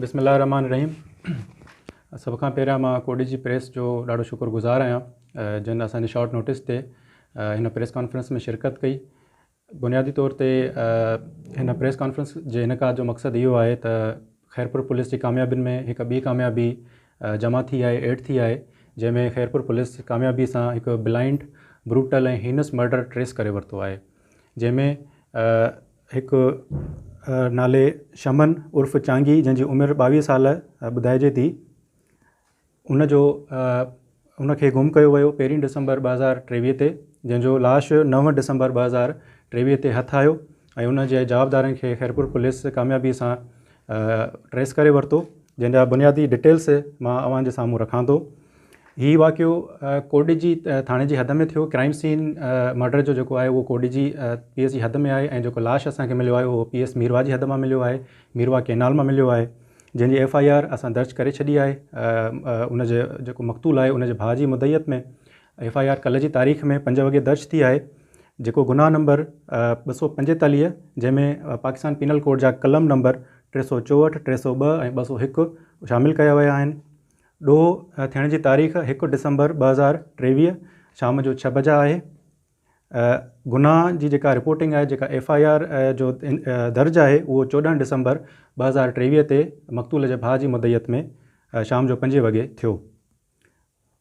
बिस्मिल्लाहिर्रहमानिर्रहीम। सब खां पहिरियां मां कोडी जी प्रेस जो ॾाढो शुक्रगुज़ार आहियां जिन असांजे शॉर्ट नोटिस ते हिन प्रेस कॉन्फ्रेंस में शिरकत कई। बुनियादी तौर ते हिन प्रेस कॉन्फ्रेंस जे इनक़ाद जो मक़सदु इहो आहे त खैरपुर पुलिस जी कामयाबियुनि में हिकु ॿी कामयाबी जमा थी आहे, एड थी आहे, जंहिंमें खैरपुर पुलिस कामयाबी सां हिकु ब्लाइंड, ब्रूटल ऐं हीनस मर्डर ट्रेस करे वरितो आहे, जंहिंमें हिकु नाले शमन उर्फ़ चांगी जंहिंजी उमिरि 22 साल ॿुधाइजे थी, उनखे गुम कयो वियो 1 डिसंबर 2023 ते, जंहिंजो लाश 9 डिसंबर 2023 ते हथु आयो ऐं उन जे जवाबदारनि खे खैरपुर पुलिस कामयाबी सां ट्रेस करे वरितो, जंहिंजा बुनियादी डिटेल्स मां अव्हां जे साम्हूं रखां थो। हीउ वाक़ियो कोडी जी थाणे जी हद में थियो। क्राइम सीन मर्डर जो जेको आहे उहो कोडी जी PS जी हद में आहे ऐं जेको लाश असांखे मिलियो आहे उहो PS मीरवा जी हद मां मिलियो आहे, मीरवा केनाल मां मिलियो आहे, जंहिंजी FIR असां दर्ज करे छॾी आहे। उनजे जेको मक़तूल आहे उनजे भाउ जी मुदयत में FIR कल्ह जी तारीख़ में 5 वॻे दर्ज थी आहे, जेको गुनाह नंबर 245 जंहिंमें पाकिस्तान पीनल कोड जा कलम नंबर 364, 302 ऐं 201 शामिल कया विया आहिनि। ॾोह थियण जी तारीख़ 1 डिसंबर 2023 शाम जो 6 बजे आहे। गुनाह जी जेका रिपोर्टिंग आहे, जेका FIR जो दर्ज आहे, उहो 14 डिसंबर 2023 ते मक़तूल जे भाउ जी मुदयत में शाम जो 5 वॻे थियो।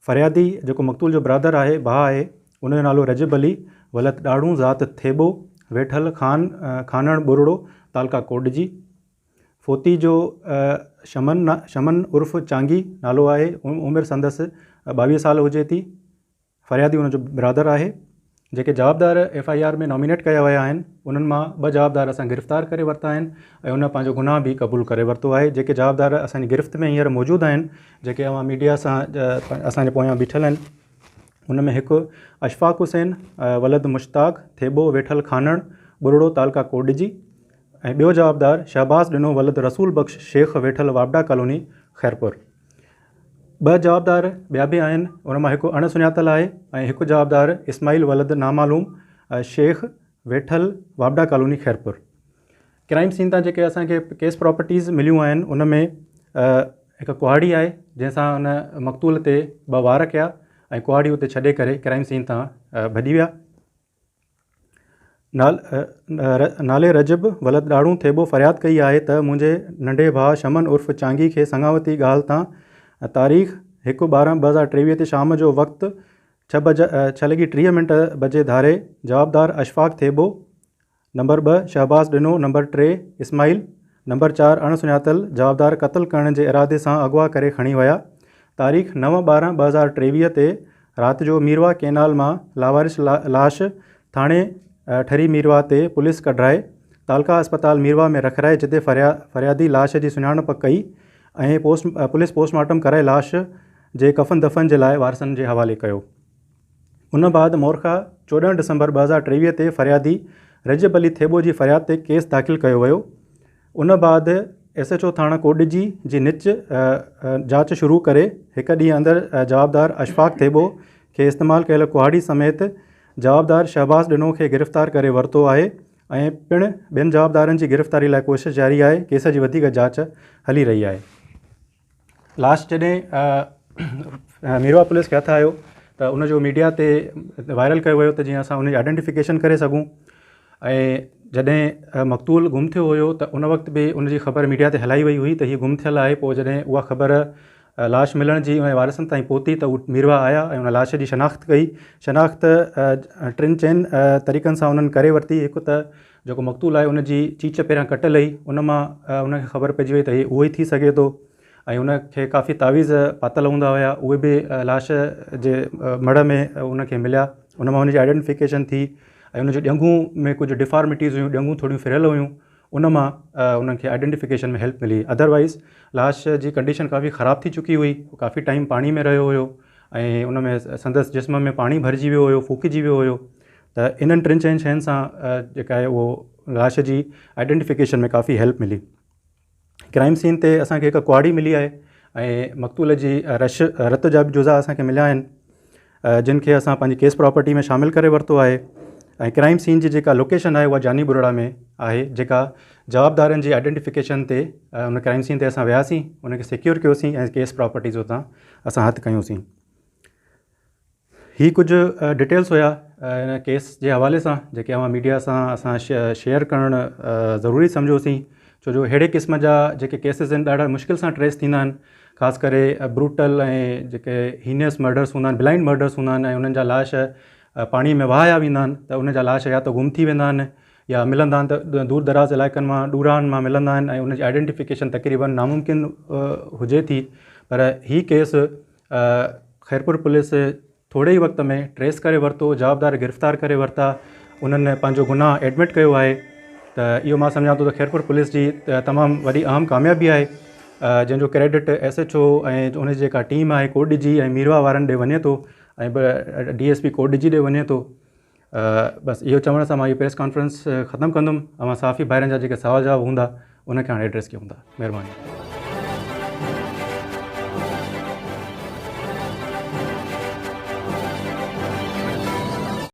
फ़रियादी जेको मक़तूल जो ब्रादर आहे, भाउ आहे, उनजो नालो रजब अली वलत ॾाढ़ू ज़ात थेबो वेठल खानण बुरड़ो तालका कोडजी। फोती जो शमन उर्फ़ चांगी नालो आहे, उमिरि संदसि 22 साल हुजे थी। फ़रियादी उनजो ब्रादर आहे। जेके जवाबदार FIR में नॉमिनेट कया विया आहिनि उन्हनि मां 2 जवाबदार असां गिरफ़्तार करे वरिता आहिनि ऐं उन पंहिंजो गुनाह बि क़बूल करे वरितो आहे। जेके जवाबदार असांजी गिरफ़्त में हींअर मौजूदु आहिनि, जेके अवां मीडिया सां असांजे पोयां बीठल आहिनि, उनमें हिकु अशफ़ाक़ हुसैन वलद मुश्ताक थेबो वेठल खानण बुरड़ो तालका कोडजी ऐं ॿियो जवाबदार शहबाज़ ॾिनो वलद रसूल बख़्श शेख वेठल वापडा कॉलोनी खैरपुर। 2 जवाबदार ॿिया बि आहिनि, उन मां हिकु अणसुञातल आहे ऐं हिकु जवाबदार इस्माइल वलद नामालूम शेख वेठल वापडा कॉलोनी खैरपुर। क्राइम सीन तां जेके असांखे केस प्रॉपर्टीज़ मिलियूं आहिनि उनमें हिकु कुहाड़ी आहे जंहिंसां उन मक़तूल ते 2 वार कया ऐं कुहाड़ी उते छॾे करे क्राइम सीन तां भॼी विया। नाले रजब वलद ॾाढ़ू थेबो फ़रियाद कई आहे त मुंहिंजे नंढे भाउ शमन उर्फ़ चांगी खे संगावती ॻाल्हि तां तारीख़ 1/12/2023 ते शाम जो वक़्तु 6:30 बजे धारे जवाबदार अशफ़ाक़ थेबो, नंबर 2 शहबाज़ ॾिनो, नंबर 3 इस्माइल, नंबर 4 अणसुञातल जवाबदार क़त्ल करण जे इरादे सां अगवा करे खणी विया। तारीख़ 9/12/2023 ते राति जो मीरवा केनाल मां लावारिस लाश थाणे ठरी मीरवा ते पुलिस कढाए तालका अस्पताल मीरवा में रखाए, जिते फ़रियादी लाश जी सुञाणप कई ऐं पुलिस पोस्टमार्टम कराए लाश जे कफ़न दफ़न जे लाइ वारसनि जे हवाले कयो। उन बाद मोरखा 14 डिसंबर 2023 ते फ़रियादी रजब अली थेबो जी फ़रियाद ते केस दाख़िल कयो वियो। उन बाद SHO थाणा कोडजी जी निच जांच शुरू करे 1 ॾींहुं अंदरि जवाबदार अशफ़ाक़ थेबो खे इस्तेमालु कयल कुहाड़ी समेत जवाबदार शहबाज़ ॾिनो खे गिरफ़्तार करे वरितो आहे ऐं पिणु 2 जवाबदारनि जी गिरफ़्तारी लाइ कोशिशि जारी आहे। केस जी वधीक जांच हली रही आहे। लास्ट जॾहिं मीरवा पुलिस खे हथु आयो त उनजो मीडिया ते वायरल कयो वियो त जीअं असां उनजी आइडेंटिफिकेशन करे सघूं, ऐं जॾहिं मक़तूल गुम थियो हुयो त उन वक़्तु बि उनजी ख़बर मीडिया ते हलाई वई हुई त हीअ गुम थियल आहे। पोइ जॾहिं उहा ख़बर लाश मिलण जी उन वारसनि ताईं पहुती त उहे मीरवा आया ऐं उन लाश जी शनाख़्त कई। शनाख़्त 3 तरीक़नि सां उन्हनि करे वरिती। हिकु त जेको मक़तूल आहे उनजी चीच पहिरियां कटियल हुई, उन मां उनखे ख़बर पइजी वई त हीअ उहो ई थी सघे थो, ऐं उनखे काफ़ी तावीज़ पातल हूंदा हुया, उहे बि लाश जे मड़ में उनखे मिलिया। उन मां उनजी आइडेंटिफिकेशन थी ऐं उनजी ॾियंगूं में कुझु डिफॉर्मिटीज़ हुयूं, ॾियंगूं थोड़ियूं फिरियल हुयूं, उन मां उनखे आइडेंटिफिकेशन में हेल्प मिली। अदरवाइज़ लाश जी कंडीशन काफ़ी ख़राब थी चुकी हुई, काफ़ी टाइम पाणी में रहियो हुयो ऐं उन में संदसि जिस्म में पाणी भरिजी वियो हुयो, फूकिजी वियो हुयो। त इन्हनि 3-4 शयुनि सां जेका आहे उहो लाश जी आइडेंटिफिकेशन में काफ़ी हेल्प मिली। क्राइम सीन ते असांखे हिकु कुहाड़ी मिली आहे ऐं मक़तूल जी रत जा बि जुज़ा असांखे मिलिया आहिनि, जिन खे असां पंहिंजी केस प्रॉपर्टी में शामिलु करे वरितो आहे। ऐं क्राइम सीन जी जेका लोकेशन आहे उहा जानी बुरड़ा में आहे, जेका जवाबदारनि जी आइडेंटिफिकेशन ते उन क्राइम सीन ते असां वियासीं, उनखे सिक्योर कयोसीं ऐं केस प्रॉपर्टीज़ उतां असां हथु कयूंसीं। ही कुझु डिटेल्स हुया इन केस जे हवाले सां जेके अवां मीडिया सां असां शेयर करणु ज़रूरी सम्झोसीं, छो जो अहिड़े क़िस्म जा जेके केसिस आहिनि ॾाढा मुश्किल सां ट्रेस थींदा आहिनि, ख़ासि करे ब्रूटल ऐं जेके हीनियस मर्डर्स हूंदा आहिनि, ब्लाइंड मर्डर्स हूंदा आहिनि ऐं उन्हनि जा लाश पाणीअ में वहाया वेंदा आहिनि, त उन जा लाश या त गुम थी वेंदा आहिनि या मिलंदा आहिनि त दूर दराज़ इलाइक़नि मां ॾूराहनि मां मिलंदा आहिनि ऐं उनजी आइडेंटिफिकेशन तक़रीबन नामुमकिन हुजे थी। पर ही केस खैरपुर पुलिस थोरे ई वक़्त में ट्रेस करे वरितो, जवाबदार गिरफ़्तार करे वरिता, उन्हनि पंहिंजो गुनाह एडमिट कयो आहे। त इहो मां सम्झां थो त खैरपुर पुलिस जी तमामु वॾी अहम कामयाबी आहे, जंहिंजो क्रेडिट SHO ऐं उनजी जेका टीम आहे कोडिजी ऐं मीरवा वारनि ॾे वञे थो ऐं DSP कोडिजी ॾे वञे थो। बसि इहो चवण सां मां इहो प्रेस कॉन्फ्रेंस ख़तमु कंदुमि। अवां साफ़ी भाइरनि जा जेके सवाल जवाब हूंदा उनखे हाणे एड्रेस कयूं था। महिरबानी।